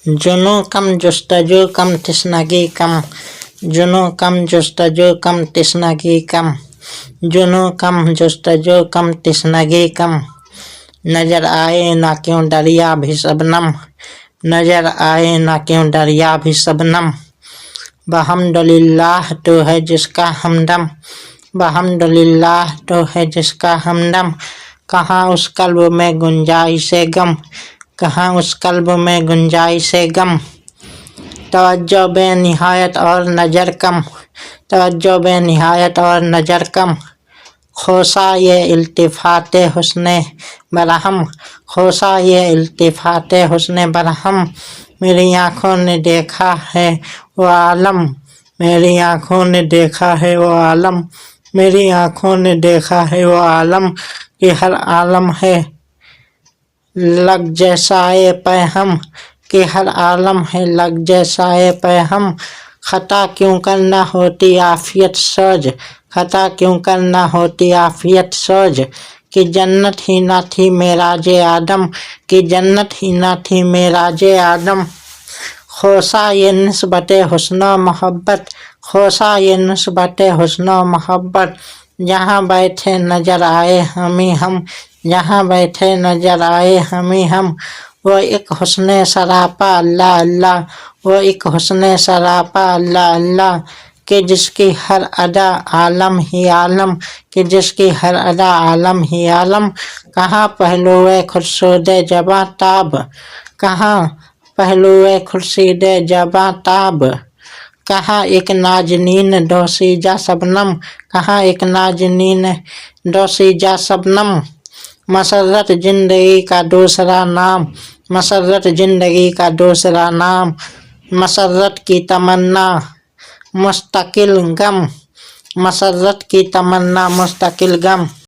जुनू कम जुस्तजू कम तशनगी कम, जुनू कम जुस्तजू कम तशनगी कम, जुनू कम जुस्तजू कम तशनगी कम। नजर आए ना क्यों दरिया भी शबनम, नजर आए ना क्यों दरिया भी शबनम। बहम्दुलिल्लाह तो है जिसका हमदम, बहम्दुलिल्लाह तो है जिसका हमदम। कहाँ उस कल्ब में गुंजाइशे गम, कहाँ उस कल्ब में गुंजाइशे गम। तवज्जो बेनिहायत और नज़र कम, तवज्जो बेनिहायत और नज़र कम। खोसा ये इल्तिफाते हुस्ने बरहम, खोसा ये इल्तिफाते हुस्ने बरहम। मेरी आँखों ने देखा है वो आलम, मेरी आँखों ने देखा है वो आलम, मेरी आँखों ने देखा है वो आलम। कि हर आलम है लग जैसाए पैहम, कि हर आलम है लग जैसाए पैहम। खता क्यों करना होती आफियत सोज, खता क्यों करना होती आफियत सोज। कि जन्नत ही ना थी मेराजे आदम, कि जन्नत ही ना थी मेराजे आदम। खोसा ये निस्बते हुस्न मोहब्बत, खोसा ये निस्बते हुस्न मोहब्बत। जहाँ बैठे नजर आए हमी हम, जहाँ बैठे नजर आए हमी हम। वो एक हुस्ने सरापा अल्लाह अल्लाह, वो एक हुस्ने सरापा अल्लाह अल्लाह। कि जिसकी हर अदा आलम ही आलम, कि जिसकी हर अदा आलम ही आलम। कहाँ पहलुए खुर्शीदे जबां ताब, कहाँ पहलुए खुर्शीदे जबां ताब। कहाँ एक नाजनीन दोशीजा शबनम, कहाँ एक नाजनीन दोशीजा शबनम। मसर्रत जिंदगी का दूसरा नाम, मसर्रत जिंदगी का दूसरा नाम। मसर्रत की तमन्ना मुस्तकिल गम, मसर्रत की तमन्ना मुस्तकिल गम।